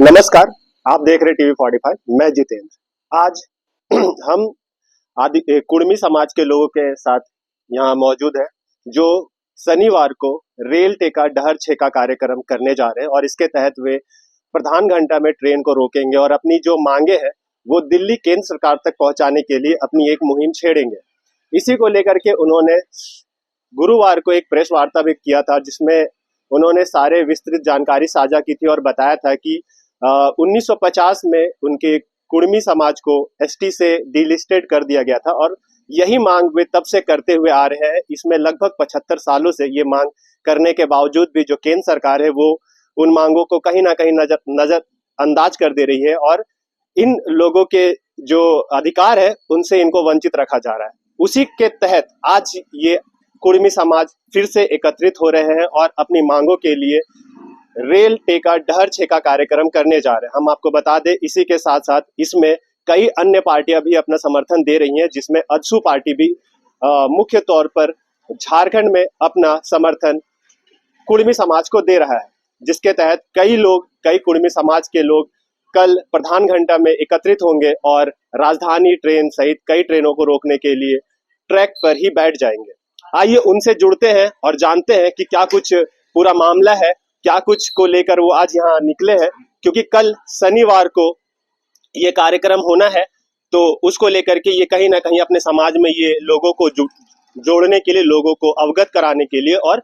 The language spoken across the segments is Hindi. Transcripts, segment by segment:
नमस्कार। आप देख रहे टीवी 45। मैं जितेंद्र। आज हम कुड़मी समाज के लोगों के साथ यहाँ मौजूद है, जो शनिवार को रेल टेका डहर छेका कार्यक्रम करने जा रहे हैं और इसके तहत वे प्रधान घंटा में ट्रेन को रोकेंगे और अपनी जो मांगे हैं वो दिल्ली केंद्र सरकार तक पहुंचाने के लिए अपनी एक मुहिम छेड़ेंगे। इसी को लेकर के उन्होंने गुरुवार को एक प्रेस वार्ता भी किया था, जिसमें उन्होंने सारे विस्तृत जानकारी साझा की थी और बताया था कि 1950 में उनके कुड़मी समाज को एसटी से डीलिस्टेड कर दिया गया था और यही मांग वे तब से करते हुए आ रहे हैं। इसमें लगभग 75 सालों से ये मांग करने के बावजूद भी जो केंद्र सरकार है वो उन मांगों को कहीं ना कहीं नजर अंदाज कर दे रही है और इन लोगों के जो अधिकार है उनसे इनको वंचित रखा जा रहा है। उसी के तहत आज ये कुड़मी समाज फिर से एकत्रित हो रहे हैं और अपनी मांगों के लिए रेल टेका डहर छेका कार्यक्रम करने जा रहे हैं। हम आपको बता दें, इसी के साथ साथ इसमें कई अन्य पार्टियां भी अपना समर्थन दे रही हैं, जिसमें अजसू पार्टी भी मुख्य तौर पर झारखंड में अपना समर्थन कुड़मी समाज को दे रहा है, जिसके तहत कई कुड़मी समाज के लोग कल प्रधान घंटा में एकत्रित होंगे और राजधानी ट्रेन सहित कई ट्रेनों को रोकने के लिए ट्रैक पर ही बैठ जाएंगे। आइए उनसे जुड़ते हैं और जानते हैं कि क्या कुछ पूरा मामला है, क्या कुछ को लेकर वो आज यहाँ निकले हैं, क्योंकि कल शनिवार को ये कार्यक्रम होना है। तो उसको लेकर के ये कहीं ना कहीं अपने समाज में ये लोगों को जोड़ने के लिए, लोगों को अवगत कराने के लिए और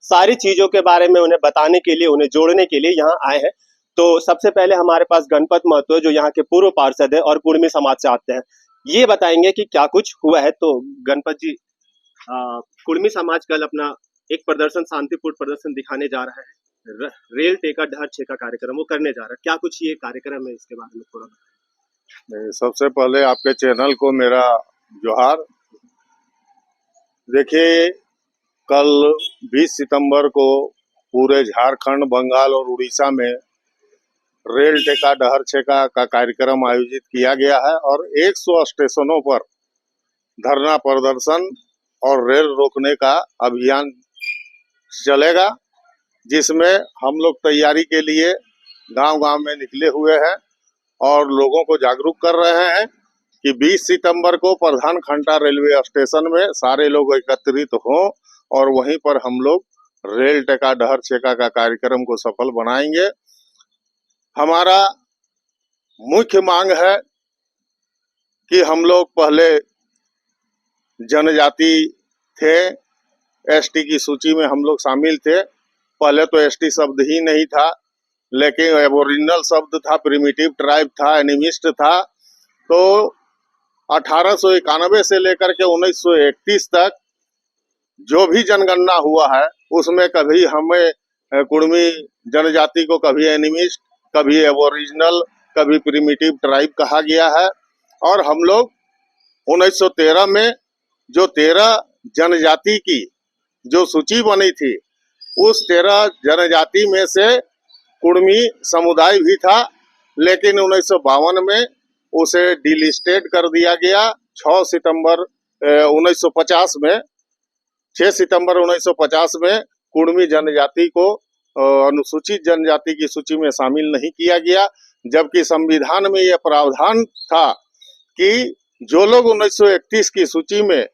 सारी चीजों के बारे में उन्हें बताने के लिए, उन्हें जोड़ने के लिए यहाँ आए हैं। तो सबसे पहले हमारे पास गणपत महतो, जो यहाँ के पूर्व पार्षद है और कुड़मी समाज से आते हैं, ये बताएंगे कि क्या कुछ हुआ है। तो गणपत जी, कुड़मी समाज कल अपना एक प्रदर्शन, शांतिपूर्ण प्रदर्शन दिखाने जा रहा है। रेल टेका डहर छेका कार्यक्रम वो करने जा रहा है, क्या कुछ ये कार्यक्रम है, इसके बारे में थोड़ा बताएं। सबसे पहले आपके चैनल को मेरा जोहार। देखिए, कल 20 सितंबर को पूरे झारखंड, बंगाल और उड़ीसा में रेल टेका डहर छेका का कार्यक्रम आयोजित किया गया है और 100 स्टेशनों पर धरना प्रदर्शन और रेल रोकने का अभियान चलेगा, जिसमें हम लोग तैयारी के लिए गांव-गांव में निकले हुए हैं और लोगों को जागरूक कर रहे हैं कि 20 सितंबर को प्रधान घंटा रेलवे स्टेशन में सारे लोग एकत्रित हों और वहीं पर हम लोग रेल टेका डहर छेका का कार्यक्रम को सफल बनाएंगे। हमारा मुख्य मांग है कि हम लोग पहले जनजाति थे, एसटी की सूची में हम लोग शामिल थे। पहले तो एसटी शब्द ही नहीं था, लेकिन एबोरिजिनल शब्द था, प्रिमिटिव ट्राइब था, एनिमिस्ट था। तो 1891 से लेकर के 1931 तक जो भी जनगणना हुआ है उसमें कभी हमें कुड़मी जनजाति को कभी एनिमिस्ट, कभी एबोरिजिनल, कभी प्रिमिटिव ट्राइब कहा गया है। और हम लोग 1913 में जो 13 जनजाति की जो सूची बनी थी, उस 13 जनजाति में से कुड़मी समुदाय भी था, लेकिन 1952 में उसे डीलिस्टेड कर दिया गया। 6 सितंबर 1950 में कुड़मी जनजाति को अनुसूचित जनजाति की सूची में शामिल नहीं किया गया, जबकि संविधान में यह प्रावधान था कि जो लोग 1931 की सूची में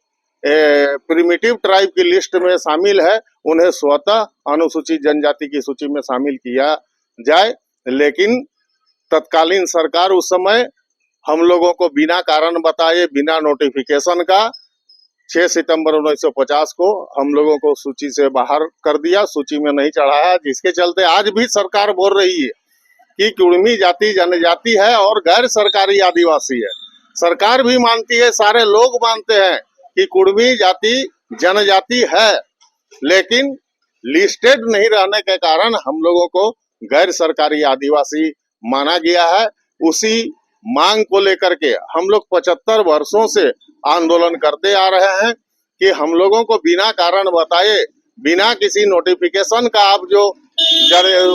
प्रिमिटिव ट्राइब की लिस्ट में शामिल है, उन्हें स्वतः अनुसूचित जनजाति की सूची में शामिल किया जाए। लेकिन तत्कालीन सरकार उस समय हम लोगों को बिना कारण बताए, बिना नोटिफिकेशन का 6 सितंबर 1950 को हम लोगों को सूची से बाहर कर दिया, सूची में नहीं चढ़ाया, जिसके चलते आज भी सरकार बोल रही है कि कुड़मी जाति जनजाति है और गैर सरकारी आदिवासी है। सरकार भी मानती है, सारे लोग मानते हैं कि कुड़मी जाति जनजाति है, लेकिन लिस्टेड नहीं रहने के कारण हम लोगों को गैर सरकारी आदिवासी माना गया है। उसी मांग को लेकर के हम लोग 75 वर्षों से आंदोलन करते आ रहे हैं कि हम लोगों को बिना कारण बताए, बिना किसी नोटिफिकेशन का आप जो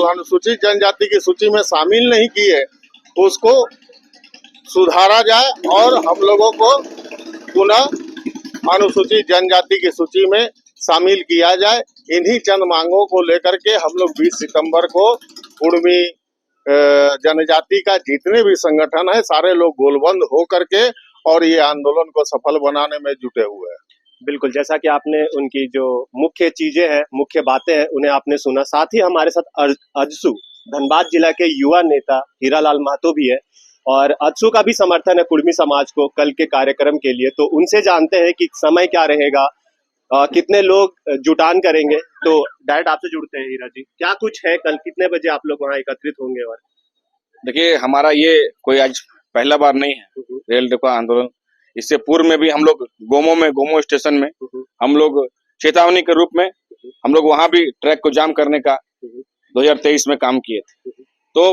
अनुसूचित जनजाति की सूची में शामिल नहीं किए, उसको सुधारा जाए और हम लोगों को पुनः अनुसूचित जनजाति की सूची में शामिल किया जाए। इन्हीं चंद मांगों को लेकर के हम लोग 20 सितंबर को कुड़मी जनजाति का जितने भी संगठन है सारे लोग गोलबंद हो करके और ये आंदोलन को सफल बनाने में जुटे हुए हैं। बिल्कुल, जैसा कि आपने उनकी जो मुख्य चीजें हैं, मुख्य बातें हैं, उन्हें आपने सुना। साथ ही हमारे साथ अजसू धनबाद जिला के युवा नेता हीरालाल महतो भी है और अजसू का भी समर्थन है कुर्मी समाज को कल के कार्यक्रम के लिए। तो उनसे जानते हैं कि समय क्या रहेगा, कितने लोग जुटान करेंगे। तो डायरेक्ट आपसे जुड़ते हैं हीरा जी, क्या कुछ है कल, कितने बजे आप लोग वहाँ एकत्रित होंगे? और देखिए, हमारा ये कोई आज पहला बार नहीं है रेल रोको आंदोलन। इससे पूर्व में भी हम लोग गोमो स्टेशन में हम लोग चेतावनी के रूप में हम लोग वहां भी ट्रैक को जाम करने का 2023 में काम किए थे। तो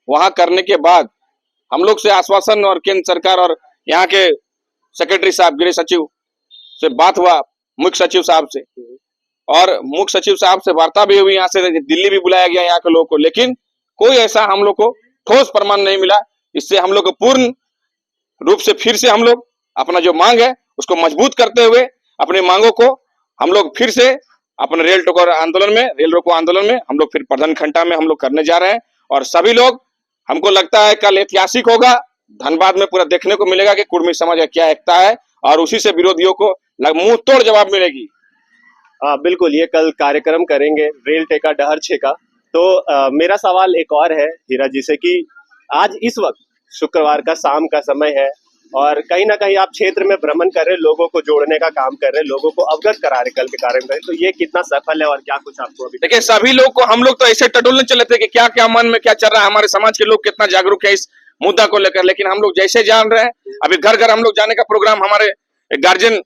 वहां करने के बाद हम लोग से आश्वासन और केंद्र सरकार और यहाँ के सेक्रेटरी साहब, गृह सचिव से बात हुआ, मुख्य सचिव साहब से, और मुख्य सचिव साहब से वार्ता भी हुई। यहाँ से दिल्ली भी बुलाया गया यहाँ के लोगों को, लेकिन कोई ऐसा हम लोग को ठोस प्रमाण नहीं मिला। इससे हम लोग को पूर्ण रूप से फिर से हम लोग अपना जो मांग है उसको मजबूत करते हुए अपनी मांगों को हम लोग फिर से अपने रेल रोको आंदोलन में हम लोग फिर प्रधान घंटा में हम लोग करने जा रहे हैं। और सभी लोग, हमको लगता है कल ऐतिहासिक होगा। धनबाद में पूरा देखने को मिलेगा कि कुर्मी समाज का क्या एकता है और उसी से विरोधियों को मुंह तोड़ जवाब मिलेगी। बिल्कुल, ये कल कार्यक्रम करेंगे रेल टेका डहर छेका। तो मेरा सवाल एक और है हीरा जी से कि आज इस वक्त शुक्रवार का शाम का समय है और कहीं ना कहीं आप क्षेत्र में भ्रमण कर रहे, लोगों को जोड़ने का काम कर रहे, लोगों को अवगत करा रहे कल के कार्यक्रम। तो ये कितना सफल है और क्या कुछ आपको अभी? देखिए, सभी लोग को हम लोग तो ऐसे टटोलने चले थे कि क्या क्या मन में क्या चल रहा है, हमारे समाज के लोग कितना जागरूक है इस मुद्दा को लेकर। लेकिन हम लोग जैसे जान रहे हैं, अभी घर घर हम लोग जाने का प्रोग्राम हमारे गार्जियन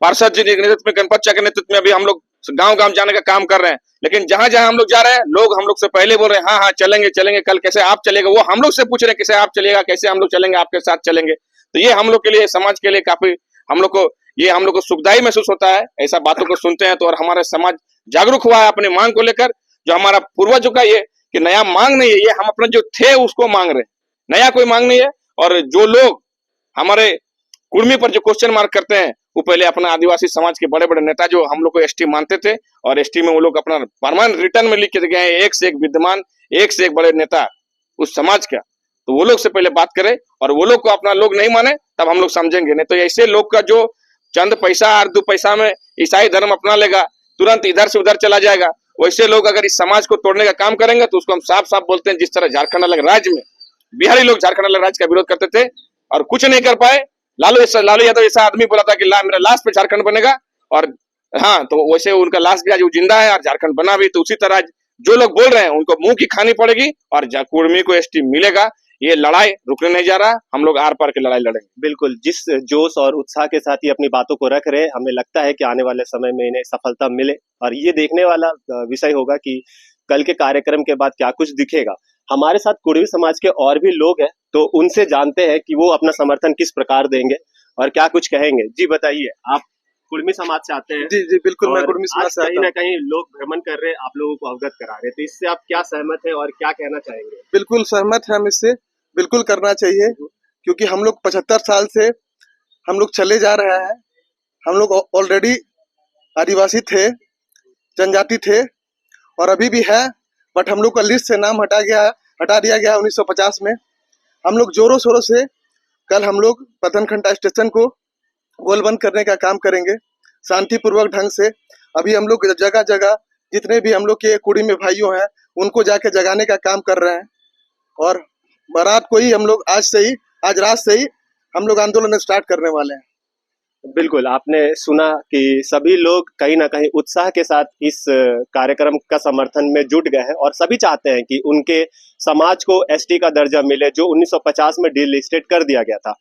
पार्षद जी के नेतृत्व में, गणपत चा के नेतृत्व में अभी हम लोग गांव गांव जाने का काम कर रहे हैं। लेकिन जहां जहां हम लोग जा रहे हैं, लोग हम लोग से पहले बोल रहे हैं हाँ चलेंगे चलेंगे, कल कैसे आप चलेगा, वो हम लोग से पूछ रहे हैं कैसे आप चलेगा, कैसे हम लोग चलेंगे, आपके साथ चलेंगे। तो ये हम लोग के लिए, समाज के लिए काफी हम लोग को सुखदायी महसूस होता है ऐसा बातों को सुनते हैं। तो और हमारा समाज जागरूक हुआ है अपनी मांग को लेकर। जो हमारा पूर्वजों का ये कि नया मांग नहीं है, ये हम अपना जो थे उसको मांग रहे हैं, नया कोई मांग नहीं है। और जो लोग हमारे कुर्मी पर जो क्वेश्चन मार्क करते हैं, वो पहले अपना आदिवासी समाज के बड़े बड़े नेता जो हम लोग को एसटी मानते थे, और एसटी में वो लोग अपना फरमान रिटर्न में लिख के गए हैं, एक से एक विद्यमान, एक से एक बड़े नेता उस समाज का। तो वो लोग से पहले बात करें, और वो लोग को अपना लोग नहीं माने तब हम लोग समझेंगे। नहीं तो ऐसे लोग का जो चंद पैसा और 2 पैसा में ईसाई धर्म अपना लेगा, तुरंत इधर से उधर चला जाएगा, वैसे लोग अगर इस समाज को तोड़ने का काम करेंगे तो उसको हम साफ साफ बोलते हैं। जिस तरह झारखंड अलग राज्य में बिहारी लोग झारखंड अलग राज्य का विरोध करते थे और कुछ नहीं कर पाए, लालू यादव ऐसा आदमी बोला था कि मेरा लाश पे झारखंड बनेगा, और हाँ, तो वैसे उनका लाश भी आज जिंदा है और झारखंड बना भी। तो उसी तरह जो लोग बोल रहे हैं उनको मुंह की खानी पड़ेगी और कुर्मी को एसटी मिलेगा। ये लड़ाई रुकने नहीं जा रहा, हम लोग आर पार की लड़ाई लड़ेंगे। बिल्कुल, जिस जोश और उत्साह के साथ ये अपनी बातों को रख रहे हैं, हमें लगता है कि आने वाले समय में इन्हें सफलता मिले। और ये देखने वाला विषय होगा कि कल के कार्यक्रम के बाद क्या कुछ दिखेगा। हमारे साथ कुर्मी समाज के और भी लोग हैं, तो उनसे जानते हैं कि वो अपना समर्थन किस प्रकार देंगे और क्या कुछ कहेंगे। जी बताइए, आप कुर्मी समाज से आते हैं? जी जी बिल्कुल, मैं कुर्मी समाज से आता हूं। कहीं ना कहीं लोग भ्रमण कर रहे हैं, आप लोगों को अवगत करा रहे हैं, तो इससे आप क्या सहमत है और क्या कहना चाहेंगे? बिल्कुल सहमत है हम इससे, बिल्कुल करना चाहिए, क्योंकि हम लोग 75 साल से हम लोग चले जा रहे हैं। हम लोग ऑलरेडी आदिवासी थे, जनजाति थे और अभी भी है, बट हम लोग का लिस्ट से नाम हटा दिया गया 1950 में। हम लोग जोरों शोरों से कल हम लोग पतनखंडा स्टेशन को गोलबंद करने का काम करेंगे, शांतिपूर्वक ढंग से। अभी हम लोग जगह जगह जितने भी हम लोग के कुर्मी भाइयों हैं उनको जाके जगाने का काम कर रहे हैं, और बारात को ही हम लोग आज रात से ही हम लोग आंदोलन स्टार्ट करने वाले हैं। बिल्कुल, आपने सुना कि सभी लोग कहीं ना कहीं उत्साह के साथ इस कार्यक्रम का समर्थन में जुट गए हैं और सभी चाहते हैं कि उनके समाज को एसटी का दर्जा मिले, जो 1950 में डीलिस्टेड कर दिया गया था।